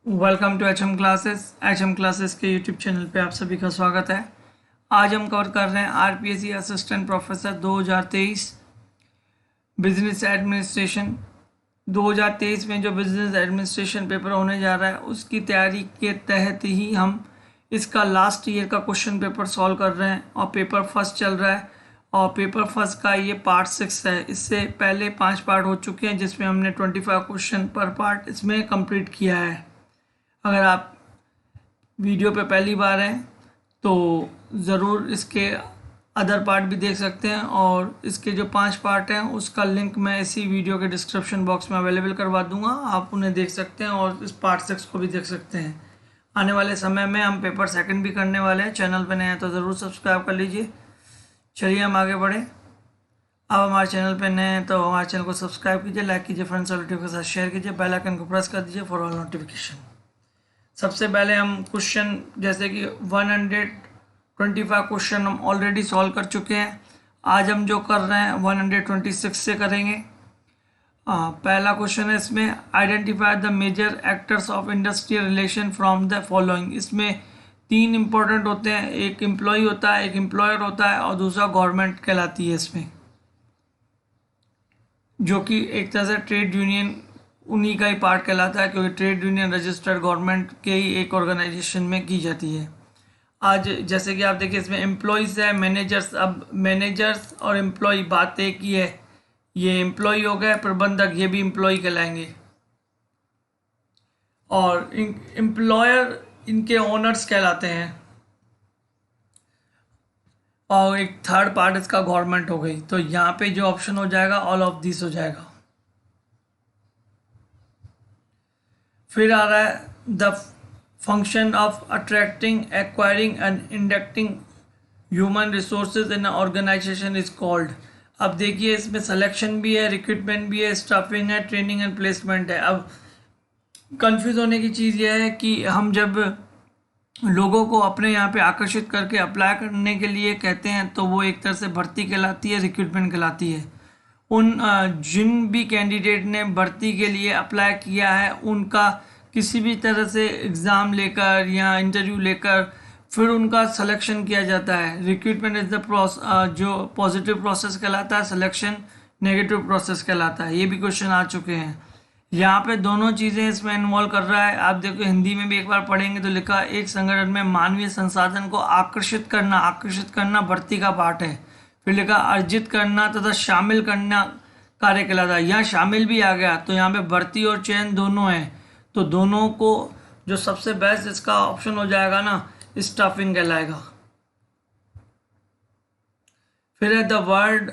Welcome to H M classes के YouTube channel पे आप सभी का स्वागत है। आज हम कवर कर रहे हैं RPSC assistant professor 2023 business administration. 2023 में जो बिजनेस एडमिनिस्ट्रेशन पेपर होने जा रहा है उसकी तैयारी के तहत ही हम इसका लास्ट ईयर का क्वेश्चन पेपर सॉल्व कर रहे हैं और पेपर फर्स्ट चल रहा है और पेपर फर्स्ट का ये पार्ट 6 है। इससे पहले 5 पार्ट हो चुके हैं जिसमें हमने 25 क्वेश्चन पर पार्ट इसमें कंप्लीट किया है। अगर आप वीडियो पे पहली बार हैं तो ज़रूर इसके अदर पार्ट भी देख सकते हैं और इसके जो 5 पार्ट हैं उसका लिंक मैं इसी वीडियो के डिस्क्रिप्शन बॉक्स में अवेलेबल करवा दूंगा, आप उन्हें देख सकते हैं और इस पार्ट 6 को भी देख सकते हैं। आने वाले समय में हम पेपर सेकंड भी करने वाले हैं। चैनल पर नए हैं तो ज़रूर सब्सक्राइब कर लीजिए। चलिए हम आगे बढ़ें। अब हमारे चैनल पर नए हैं तो हमारे चैनल को सब्सक्राइब कीजिए, लाइक कीजिए, फ्रेंड्स और रिलेटिव के साथ शेयर कीजिए, बेल आइकन को प्रेस कर दीजिए फॉर ऑल नोटिफिकेशन। सबसे पहले हम क्वेश्चन जैसे कि 125 क्वेश्चन हम ऑलरेडी सॉल्व कर चुके हैं। आज हम जो कर रहे हैं 126 से करेंगे। पहला क्वेश्चन है इसमें, identify the major actors of industrial relation from the following. इसमें 3 इंपॉर्टेंट होते हैं, एक एम्प्लॉय होता है, एक एम्प्लॉयर होता है और दूसरा गवर्नमेंट कहलाती है इसमें, जो कि एक तरह से ट्रेड यूनियन उन्हीं का ही पार्ट कहलाता है क्योंकि ट्रेड यूनियन रजिस्टर्ड गवर्नमेंट के ही एक ऑर्गेनाइजेशन में की जाती है। आज जैसे कि आप देखिए इसमें एम्प्लॉयज़ है, मैनेजर्स। अब मैनेजर्स और एम्प्लॉय बात एक ही है, ये एम्प्लॉय हो गए, प्रबंधक ये भी एम्प्लॉय कहलाएंगे और एम्प्लॉयर इनके ओनर्स कहलाते हैं और एक थर्ड पार्ट इसका गवर्नमेंट हो गई। तो यहाँ पे जो ऑप्शन हो जाएगा ऑल ऑफ दिस हो जाएगा। फिर आ रहा है the function of attracting, acquiring and inducting human resources in organization is called. अब देखिए इसमें सिलेक्शन भी है, रिक्रूटमेंट भी है, स्टाफिंग है, ट्रेनिंग एंड प्लेसमेंट है। अब कंफ्यूज होने की चीज़ यह है कि हम जब लोगों को अपने यहाँ पे आकर्षित करके अप्लाई करने के लिए कहते हैं तो वो एक तरह से भर्ती कहलाती है, रिक्रूटमेंट कहलाती है। उन जिन भी कैंडिडेट ने भर्ती के लिए अप्लाई किया है उनका किसी भी तरह से एग्ज़ाम लेकर या इंटरव्यू लेकर फिर उनका सिलेक्शन किया जाता है। रिक्रूटमेंट इज़ द जो पॉजिटिव प्रोसेस कहलाता है, सिलेक्शन नेगेटिव प्रोसेस कहलाता है। ये भी क्वेश्चन आ चुके हैं। यहाँ पे दोनों चीज़ें इसमें इन्वॉल्व कर रहा है। आप देखो हिंदी में भी एक बार पढ़ेंगे तो लिखा, एक संगठन में मानवीय संसाधन को आकर्षित करना भर्ती का पार्ट है। फिर लिखा अर्जित करना तथा शामिल करना कार्य कहलाता है। यहाँ शामिल भी आ गया तो यहाँ पे भर्ती और चयन दोनों है, तो दोनों को जो सबसे बेस्ट इसका ऑप्शन हो जाएगा ना, स्टाफिंग कहलाएगा। फिर है the world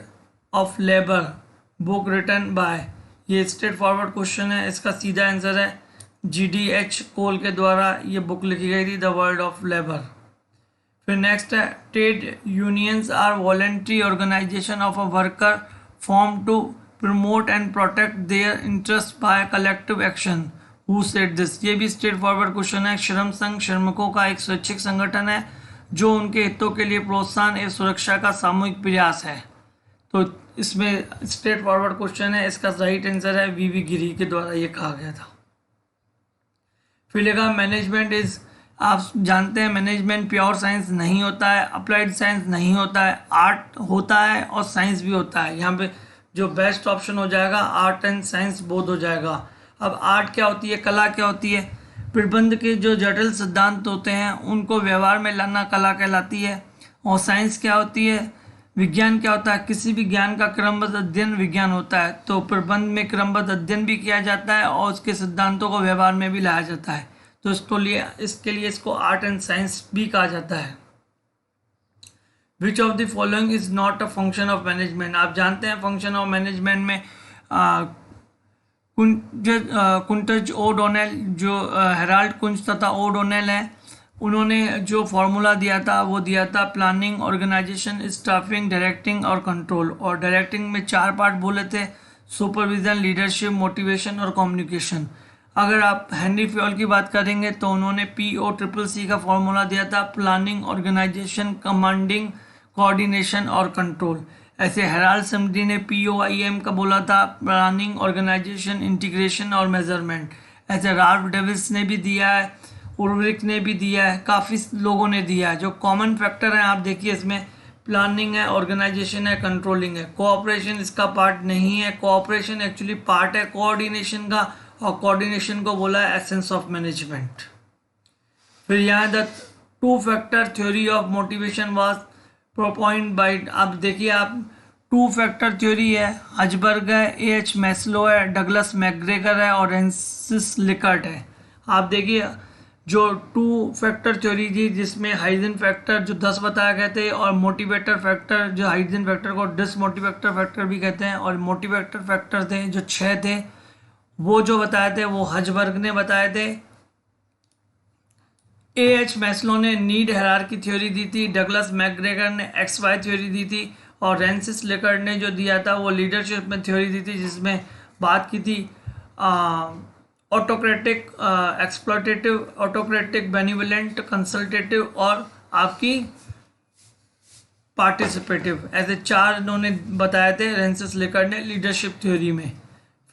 of labour book written by. ये स्ट्रेट फॉरवर्ड क्वेश्चन है, इसका सीधा आंसर है GDH कोल के द्वारा ये बुक लिखी गई थी, द वर्ड ऑफ लेबर। फिर नेक्स्ट है trade unions are voluntary organisation of a worker form to promote and protect their interest by collective action. Who said this. ये भी स्ट्रेट फॉरवर्ड क्वेश्चन है। श्रम संघ श्रमिकों का एक स्वैच्छिक संगठन है जो उनके हितों के लिए प्रोत्साहन एवं सुरक्षा का सामूहिक प्रयास है। तो इसमें स्ट्रेट फॉरवर्ड क्वेश्चन है, इसका राइट आंसर है VV गिरी के द्वारा ये कहा गया था। फिर लिखा मैनेजमेंट इज, आप जानते हैं मैनेजमेंट प्योर साइंस नहीं होता है, अप्लाइड साइंस नहीं होता है, आर्ट होता है और साइंस भी होता है। यहाँ पे जो बेस्ट ऑप्शन हो जाएगा आर्ट एंड साइंस बोथ हो जाएगा। अब आर्ट क्या होती है, कला क्या होती है, प्रबंध के जो जटिल सिद्धांत होते हैं उनको व्यवहार में लाना कला कहलाती है। और साइंस क्या होती है, विज्ञान क्या होता है, किसी भी ज्ञान का क्रमबद्ध अध्ययन विज्ञान होता है। तो प्रबंध में क्रमबद्ध अध्ययन भी किया जाता है और उसके सिद्धांतों को व्यवहार में भी लाया जाता है, तो इसके लिए इसको आर्ट एंड साइंस भी कहा जाता है। Which of the following is not a function of management. आप जानते हैं फंक्शन ऑफ मैनेजमेंट में कुंटज ओडोनेल, जो हेराल्ड कुंज तथा ओडोनेल है, उन्होंने जो फॉर्मूला दिया था वो दिया था प्लानिंग, ऑर्गेनाइजेशन, स्टाफिंग, डायरेक्टिंग और कंट्रोल। और डायरेक्टिंग में 4 पार्ट बोले थे, सुपरविजन, लीडरशिप, मोटिवेशन और कम्युनिकेशन। अगर आप हेनरी फ्योल की बात करेंगे तो उन्होंने POCCC का फॉर्मूला दिया था, प्लानिंग, ऑर्गेनाइजेशन, कमांडिंग, कोऑर्डिनेशन और कंट्रोल। ऐसे हेराल्ड समडी ने POIM का बोला था, प्लानिंग, ऑर्गेनाइजेशन, इंटीग्रेशन और मेजरमेंट। ऐसे राल्फ डेविस ने भी दिया है, उर्वरिक ने भी दिया है, काफ़ी लोगों ने दिया है। जो कॉमन फैक्टर है आप देखिए इसमें प्लानिंग है, ऑर्गेनाइजेशन है, कंट्रोलिंग है। कोऑपरेशन इसका पार्ट नहीं है, कोऑपरेशन एक्चुअली पार्ट है कोऑर्डिनेशन का, और कोऑर्डिनेशन को बोला है एसेंस ऑफ मैनेजमेंट। फिर यहाँ the two factor theory of motivation was propound by, आप देखिए आप टू फैक्टर थ्योरी है, हजबर्ग है, एच मैस्लो है, डगलस मैकग्रेगर है और फ्रांसिस लिकर्ट है। आप देखिए जो टू फैक्टर थ्योरी थी जिसमें हाइजन फैक्टर जो 10 बताए गए थे, और मोटिवेटर फैक्टर जो हाइजन फैक्टर को डिसमोटिवेटर फैक्टर भी कहते हैं, और मोटिवेटर फैक्टर थे जो 6 थे, वो जो बताए थे वो हजबर्ग ने बताए थे। एच मैस्लो ने नीड हायरार्की थ्योरी दी थी, डगलस मैकग्रेगर ने एक्स वाई थ्योरी दी थी, और फ्रांसिस लिकर्ट ने जो दिया था वो लीडरशिप में थ्योरी दी थी, जिसमें बात की थी autocratic, exploitative, autocratic, benevolent, consultative और आपकी पार्टिसिपेटिव। ऐसे 4 इन्होंने बताए थे फ्रांसिस लिकर्ट ने लीडरशिप थ्योरी में।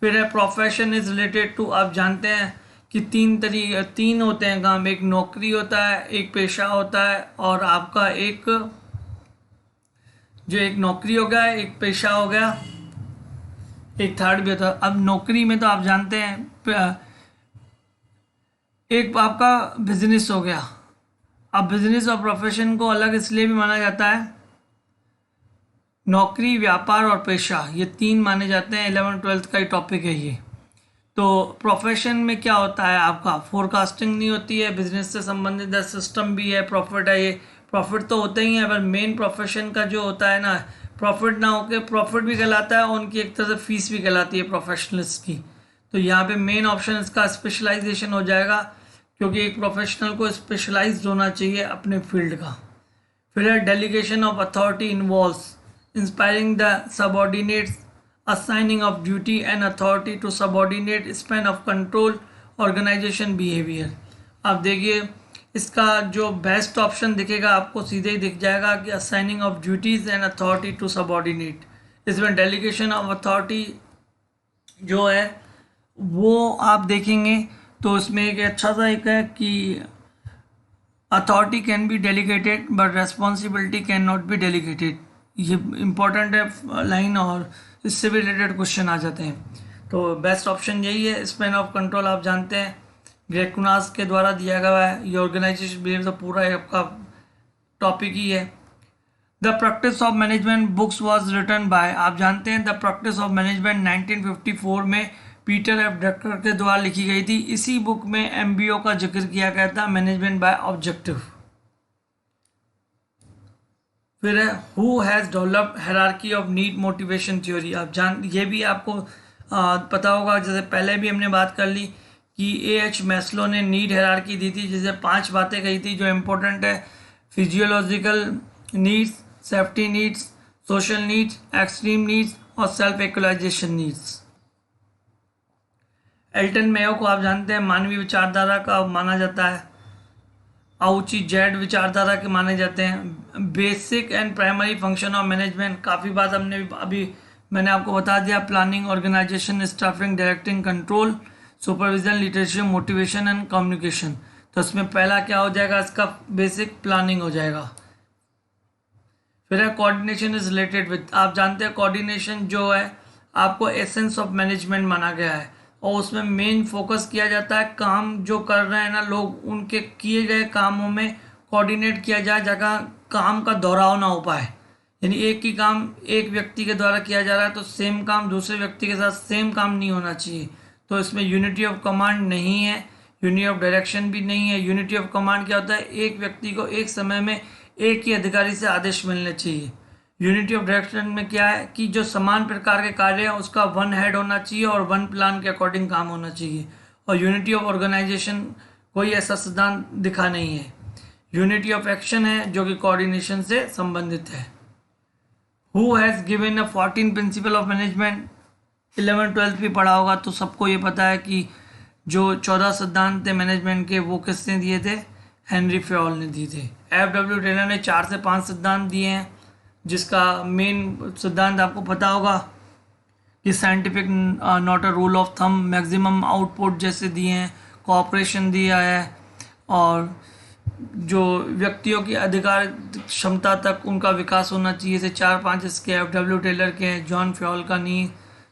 फिर है प्रोफेशन इज रिलेटेड टू, आप जानते हैं कि 3 होते हैं काम, एक नौकरी होता है, एक पेशा होता है, और आपका एक जो एक नौकरी हो गया, एक पेशा हो गया, एक थर्ड भी होता है। अब नौकरी में तो आप जानते हैं एक आपका बिजनेस हो गया। अब बिजनेस और प्रोफेशन को अलग इसलिए भी माना जाता है, नौकरी, व्यापार और पेशा, ये 3 माने जाते हैं। 11th-12th का ही टॉपिक है ये। तो प्रोफेशन में क्या होता है, आपका फोरकास्टिंग नहीं होती है, बिजनेस से संबंधित सिस्टम भी है, प्रॉफिट है, ये प्रॉफिट तो होते ही है, पर मेन प्रोफेशन का जो होता है ना, प्रॉफिट ना होके प्रॉफिट भी कहलाता है, और उनकी एक तरह से फीस भी कहलाती है प्रोफेशनलिस्ट की। तो यहाँ पे मेन ऑप्शन इसका स्पेशलाइजेशन हो जाएगा, क्योंकि एक प्रोफेशनल को स्पेशलाइज्ड होना चाहिए अपने फील्ड का। फिर है delegation of authority involves inspiring the subordinates, assigning of duty and authority to subordinate, span of control, organization behavior। आप देखिए इसका जो बेस्ट ऑप्शन दिखेगा आपको सीधे ही दिख जाएगा कि assigning of duties and authority to subordinate। इसमें डेलीगेशन ऑफ अथॉरिटी जो है वो आप देखेंगे तो इसमें एक अच्छा सा एक है कि authority can be delegated but responsibility can not be delegated. ये इंपॉर्टेंट है लाइन, और इससे भी रिलेटेड क्वेश्चन आ जाते हैं। तो बेस्ट ऑप्शन यही है। स्पैन ऑफ कंट्रोल आप जानते हैं ग्रेकुनास के द्वारा दिया गया है। ये ऑर्गेनाइजेशन बिहेवियर तो पूरा आपका टॉपिक ही है। The practice of management books was written by, आप जानते हैं द प्रैक्टिस ऑफ मैनेजमेंट 1954 में पीटर एफ ड्रकर के द्वारा लिखी गई थी। इसी बुक में एमबीओ का जिक्र किया गया था, मैनेजमेंट बाय ऑब्जेक्टिव। फिर है who has developed hierarchy of need motivation theory. आप ये भी आपको पता होगा, जैसे पहले भी हमने बात कर ली कि एच मैस्लो ने नीड हायरार्की दी थी, जिसे 5 बातें कही थी जो इम्पोर्टेंट है। Physiological needs, safety needs, social needs, extreme needs और self actualization needs. Elton Mayo को आप जानते हैं मानवीय विचारधारा का माना जाता है। आउची जेड विचारधारा के माने जाते हैं। Basic and primary function of management, काफ़ी बात हमने अभी मैंने आपको बता दिया। Planning, organisation, staffing, directing, control, supervision, leadership, motivation and communication. तो इसमें पहला क्या हो जाएगा, इसका बेसिक प्लानिंग हो जाएगा। फिर है कोऑर्डिनेशन इज रिलेटेड विद, आप जानते हैं कोऑर्डिनेशन जो है आपको एसेंस ऑफ मैनेजमेंट माना गया है, और उसमें मेन फोकस किया जाता है काम जो कर रहे हैं ना लोग, उनके किए गए कामों में कोऑर्डिनेट किया जाए, जगह काम का दोहराव ना हो पाए। यानी एक ही काम एक व्यक्ति के द्वारा किया जा रहा है तो सेम काम दूसरे व्यक्ति के साथ सेम काम नहीं होना चाहिए। तो इसमें यूनिटी ऑफ कमांड नहीं है, यूनिटी ऑफ डायरेक्शन भी नहीं है। यूनिटी ऑफ कमांड क्या होता है, एक व्यक्ति को एक समय में एक ही अधिकारी से आदेश मिलने चाहिए। यूनिटी ऑफ डायरेक्शन में क्या है कि जो समान प्रकार के कार्य हैं उसका वन हेड होना चाहिए और वन प्लान के अकॉर्डिंग काम होना चाहिए। और यूनिटी ऑफ ऑर्गेनाइजेशन कोई ऐसा सिद्धांत दिखा नहीं है। यूनिटी ऑफ एक्शन है जो कि कोऑर्डिनेशन से संबंधित है। Who has given a 14 principal of management, 11th-12th भी पढ़ा होगा तो सबको ये पता है कि जो 14 सिद्धांत थे मैनेजमेंट के वो किसने दिए थे, हेनरी फ्योल ने दिए थे। F.W. टेलर ने 4 से 5 सिद्धांत दिए हैं, जिसका मेन सिद्धांत आपको पता होगा कि scientific not a rule of thumb, maximum output जैसे दिए हैं, कोऑपरेशन दिया है, और जो व्यक्तियों की अधिकार क्षमता तक उनका विकास होना चाहिए से 4-5 इसके एफ.डब्ल्यू. टेलर के हैं, जॉन फ्योल का नहीं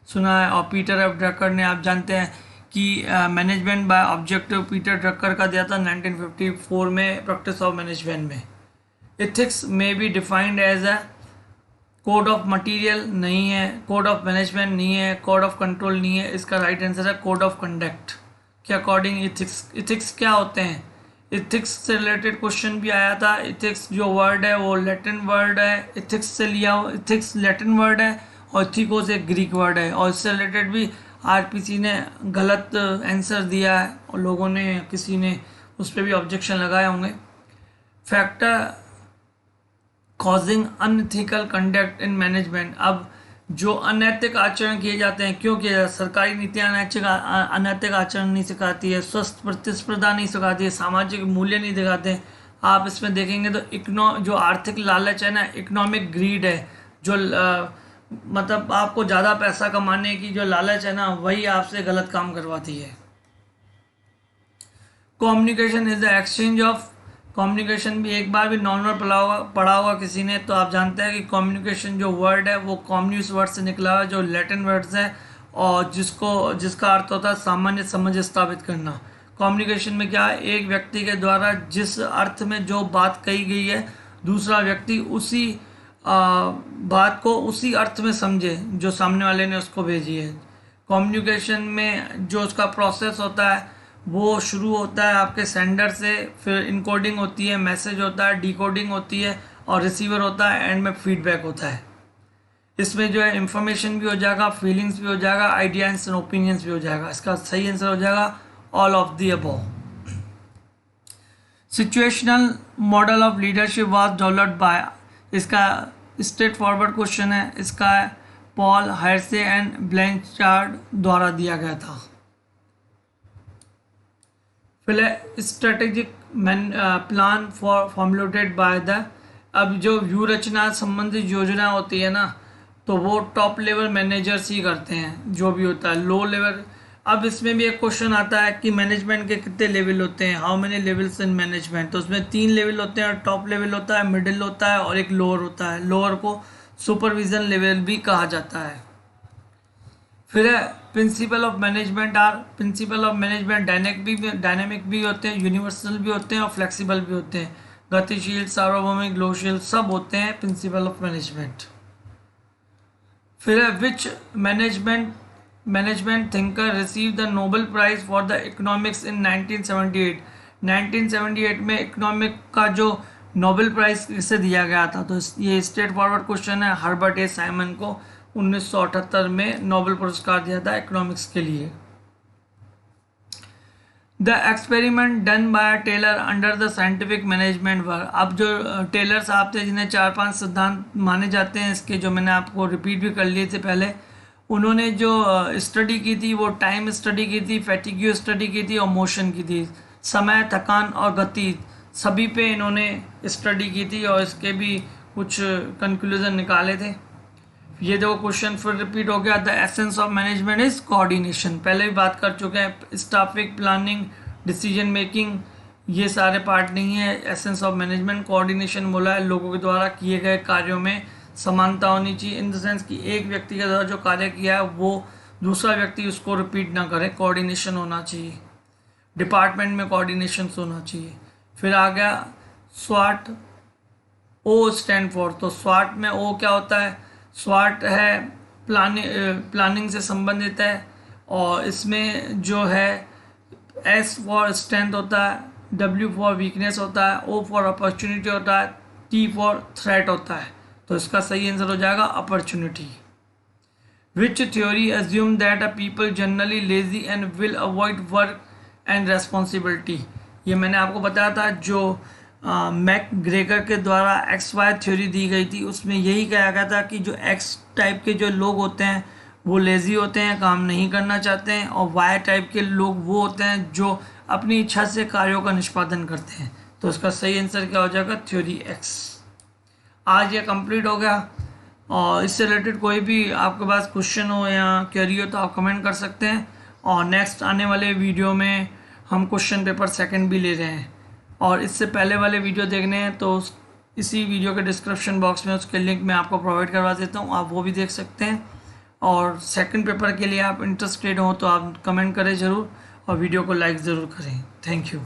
सुना है, और पीटर एफ. ड्रकर ने, आप जानते हैं कि management by objective Peter Drucker का दिया था 1954 में प्रैक्टिस ऑफ मैनेजमेंट में। इथिक्स में be defined as a code of material नहीं है, कोड ऑफ मैनेजमेंट नहीं है, कोड ऑफ कंट्रोल नहीं है, इसका राइट आंसर है कोड ऑफ कंडक्ट के अकॉर्डिंग इथिक्स। इथिक्स क्या होते हैं? इथिक्स से रिलेटेड क्वेश्चन भी आया था। इथिक्स जो वर्ड है वो लैटिन वर्ड है, इथिक्स से लिया हुआ, इथिक्स लैटिन वर्ड है और इथिकोस एक ग्रीक वर्ड है, और इससे रिलेटेड भी आरपीसी ने गलत आंसर दिया है और लोगों ने, किसी ने उस पर भी ऑब्जेक्शन लगाए होंगे। Factor causing unethical conduct in management, अब जो अनैतिक आचरण किए जाते हैं, क्यों किया जाता है? सरकारी नीतियाँ अनैतिक आचरण नहीं सिखाती है, स्वस्थ प्रतिस्पर्धा नहीं सिखाती है, सामाजिक मूल्य नहीं दिखाते हैं। आप इसमें देखेंगे तो जो आर्थिक लालच है ना, इकोनॉमिक ग्रीड है, जो मतलब आपको ज़्यादा पैसा कमाने की जो लालच है ना, वही आपसे गलत काम करवाती है। Communication is the exchange of, communication भी एक बार भी नॉर्मल पढ़ा होगा किसी ने, तो आप जानते हैं कि कम्युनिकेशन जो वर्ड है वो कम्युनिस वर्ड से निकला हुआ है, जो लैटिन वर्ड्स है, और जिसका अर्थ होता है सामान्य समझ स्थापित करना। कम्युनिकेशन में क्या है? एक व्यक्ति के द्वारा जिस अर्थ में जो बात कही गई है, दूसरा व्यक्ति उसी बात को उसी अर्थ में समझे जो सामने वाले ने उसको भेजी है। कम्युनिकेशन में जो उसका प्रोसेस होता है वो शुरू होता है आपके सेंडर से, फिर इनकोडिंग होती है, मैसेज होता है, डिकोडिंग होती है, और रिसीवर होता है, एंड में फीडबैक होता है। इसमें जो है इंफॉर्मेशन भी हो जाएगा, फीलिंग्स भी हो जाएगा, आइडियाज एंड ओपिनियंस भी हो जाएगा। इसका सही आंसर हो जाएगा all of the above. Situational model of leadership was developed by, इसका स्ट्रेट फॉरवर्ड क्वेश्चन है, इसका पॉल हायरसे एंड ब्लैंचार्ड द्वारा दिया गया था। Strategic plan formulated by the, अब जो व्यू रचना संबंधित योजना होती है ना, तो वो टॉप लेवल मैनेजर्स ही करते हैं, जो भी होता है लो लेवल। अब इसमें भी एक क्वेश्चन आता है कि मैनेजमेंट के कितने लेवल होते हैं, how many levels in management, तो उसमें 3 लेवल होते हैं, टॉप लेवल होता है, मिडिल होता है, और एक लोअर होता है। लोअर को सुपरविजन लेवल भी कहा जाता है। फिर है principle of management are, principle of management dynamic भी होते हैं, यूनिवर्सल भी होते हैं, और फ्लेक्सिबल भी होते हैं। गतिशील, सार्वभौमिक, ग्लोशियल सब होते हैं प्रिंसिपल ऑफ मैनेजमेंट। फिर है which management thinker receive the Nobel prize for the economics in 1978। 1978 में इकोनॉमिक का जो नोबेल प्राइज किसे दिया गया था, तो ये स्ट्रेट फॉरवर्ड क्वेश्चन है। हर्बर्ट ए साइमन को 1978 में नोबेल पुरस्कार दिया था इकोनॉमिक्स के लिए। The experiment done by Taylor under the scientific management work, अब जो टेलर साहब थे जिन्हें 4-5 सिद्धांत माने जाते हैं इसके, जो मैंने आपको रिपीट भी कर लिए थे पहले, उन्होंने जो स्टडी की थी वो टाइम स्टडी की थी, फैटिग्यू स्टडी की थी, और मोशन की थी। समय, थकान और गति सभी पे इन्होंने स्टडी की थी, और इसके भी कुछ कंक्लूजन निकाले थे। ये देखो क्वेश्चन फिर रिपीट हो गया। The essence of management is coordination, पहले भी बात कर चुके हैं। स्टाफिक, प्लानिंग, डिसीजन मेकिंग, ये सारे पार्ट नहीं है एसेंस ऑफ मैनेजमेंट। कोऑर्डिनेशन बोला है लोगों के द्वारा किए गए कार्यों में समानता होनी चाहिए, इन द सेंस कि एक व्यक्ति के द्वारा जो कार्य किया है वो दूसरा व्यक्ति उसको रिपीट ना करे, कोऑर्डिनेशन होना चाहिए। डिपार्टमेंट में कोऑर्डिनेशन होना चाहिए। फिर आ गया स्वाट, ओ स्टैंड फॉर, तो स्वाट में ओ क्या होता है? स्वाट है प्लानिंग से संबंधित है, और इसमें जो है एस फॉर स्ट्रेंथ होता है, डब्ल्यू फॉर वीकनेस होता है, ओ फॉर अपॉर्चुनिटी होता है, टी फॉर थ्रेट होता है। तो इसका सही आंसर हो जाएगा opportunity. Which theory assume that a people generally lazy and will avoid work and responsibility, ये मैंने आपको बताया था। जो मैक ग्रेगर के द्वारा XY थ्योरी दी गई थी, उसमें यही कहा गया था कि जो X टाइप के जो लोग होते हैं वो लेज़ी होते हैं, काम नहीं करना चाहते हैं, और Y टाइप के लोग वो होते हैं जो अपनी इच्छा से कार्यों का निष्पादन करते हैं। तो इसका सही आंसर क्या हो जाएगा? Theory X। आज ये कंप्लीट हो गया, और इससे रिलेटेड कोई भी आपके पास क्वेश्चन हो या क्वेरी हो तो आप कमेंट कर सकते हैं। और नेक्स्ट आने वाले वीडियो में हम क्वेश्चन पेपर सेकंड भी ले रहे हैं, और इससे पहले वाले वीडियो देखने हैं तो इसी वीडियो के डिस्क्रिप्शन बॉक्स में उसके लिंक मैं आपको प्रोवाइड करवा देता हूँ, आप वो भी देख सकते हैं। और सेकंड पेपर के लिए आप इंटरेस्टेड हो तो आप कमेंट करें ज़रूर और वीडियो को लाइक ज़रूर करें। Thank you.